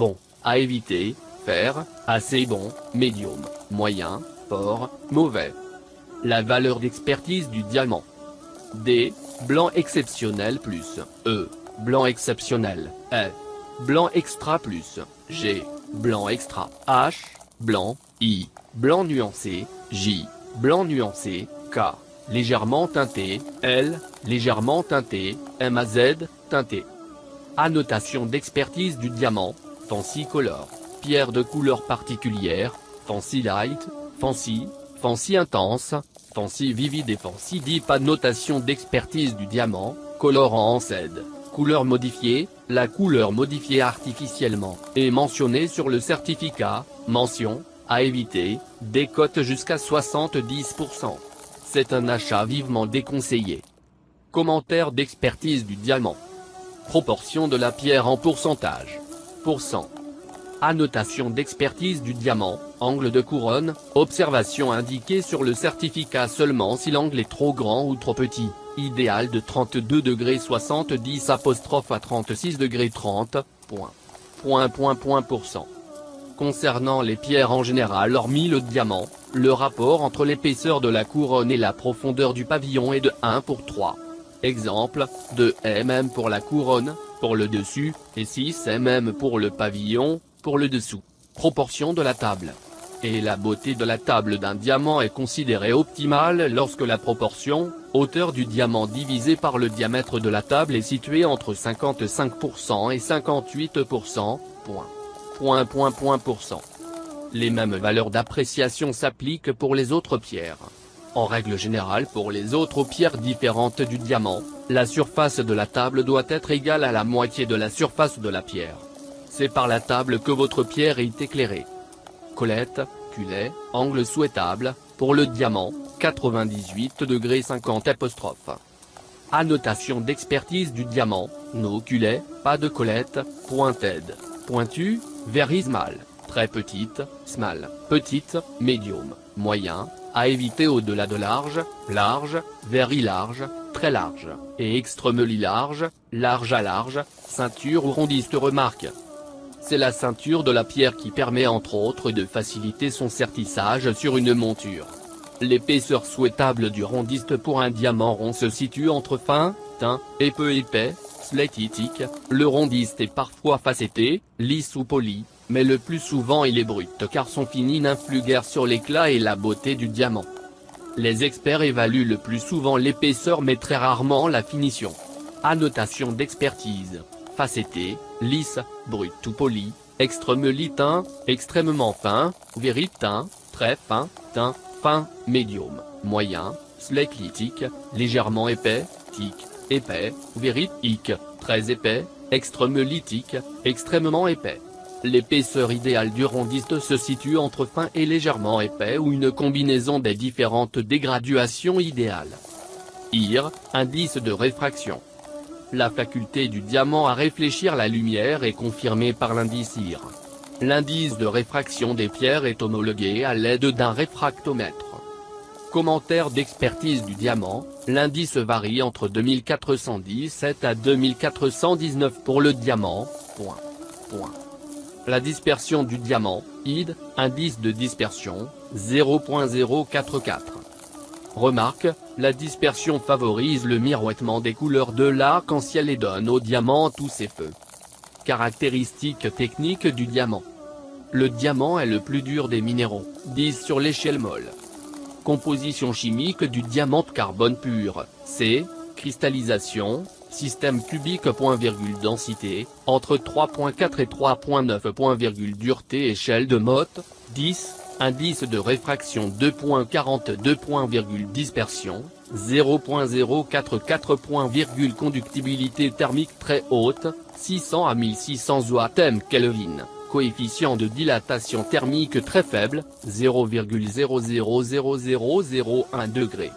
bon, à éviter, fer, assez bon, médium, moyen, fort, mauvais. La valeur d'expertise du diamant. D, blanc exceptionnel plus, E, blanc exceptionnel, F, blanc extra plus, G, blanc extra, H, blanc, I, blanc nuancé, J, blanc nuancé, K, légèrement teinté, L, légèrement teinté, M à Z, teinté. Annotation d'expertise du diamant, Fancy Color, pierre de couleur particulière, Fancy Light, Fancy, Fancy Intense, Fancy Vivid et Fancy Deep. Annotation d'expertise du diamant, colorant en Z, couleur modifiée, la couleur modifiée artificiellement est mentionnée sur le certificat, mention, à éviter, décote jusqu'à 70%. C'est un achat vivement déconseillé. Commentaire d'expertise du diamant. Proportion de la pierre en pourcentage. %. Annotation d'expertise du diamant, angle de couronne, observation indiquée sur le certificat seulement si l'angle est trop grand ou trop petit, idéal de 32,70° à 36,30°, %. Concernant les pierres en général hormis le diamant, le rapport entre l'épaisseur de la couronne et la profondeur du pavillon est de 1:3. Exemple, 2 mm pour la couronne, pour le dessus, et 6 mm pour le pavillon, pour le dessous. Proportion de la table. Et la beauté de la table d'un diamant est considérée optimale lorsque la proportion, hauteur du diamant divisé par le diamètre de la table est située entre 55% et 58%, Les mêmes valeurs d'appréciation s'appliquent pour les autres pierres. En règle générale pour les autres pierres différentes du diamant, la surface de la table doit être égale à la moitié de la surface de la pierre. C'est par la table que votre pierre est éclairée. Colette, culet, angle souhaitable, pour le diamant, 98,50°. Annotation d'expertise du diamant, no culet, pas de colette, pointed, pointu, very small, très petite, small, petite, medium, moyen, à éviter au-delà de large, large, very large, très large, et extremely large, large à large, ceinture ou rondiste. Remarque. C'est la ceinture de la pierre qui permet entre autres de faciliter son sertissage sur une monture. L'épaisseur souhaitable du rondiste pour un diamant rond se situe entre fin, teint, et peu épais, slatétique. Le rondiste est parfois facetté, lisse ou poli, mais le plus souvent il est brut car son fini n'influe guère sur l'éclat et la beauté du diamant. Les experts évaluent le plus souvent l'épaisseur mais très rarement la finition. Annotation d'expertise. Facetté, lisse, brut ou poli, extremely teint, extrêmement fin, very teint, très fin, teint, fin, medium, moyen, slightly thick, légèrement épais, thick, épais, very thick, très épais, extremely thick, extrêmement épais. L'épaisseur idéale du rondiste se situe entre fin et légèrement épais ou une combinaison des différentes dégraduations idéales. IR, indice de réfraction. La faculté du diamant à réfléchir la lumière est confirmée par l'indice IR. L'indice de réfraction des pierres est homologué à l'aide d'un réfractomètre. Commentaire d'expertise du diamant, l'indice varie entre 2417 à 2419 pour le diamant, La dispersion du diamant, ID, indice de dispersion, 0.044. Remarque, la dispersion favorise le miroitement des couleurs de l'arc-en-ciel et donne au diamant tous ses feux. Caractéristiques techniques du diamant. Le diamant est le plus dur des minéraux, 10 sur l'échelle Mohs. Composition chimique du diamant: carbone pur, C, cristallisation, système cubique, densité, entre 3.4 et 3.9, dureté échelle de Mohs, 10, indice de réfraction 2.42, dispersion, 0.044, conductibilité thermique très haute, 600 à 1600 Kelvin, coefficient de dilatation thermique très faible, 0,000001 degré.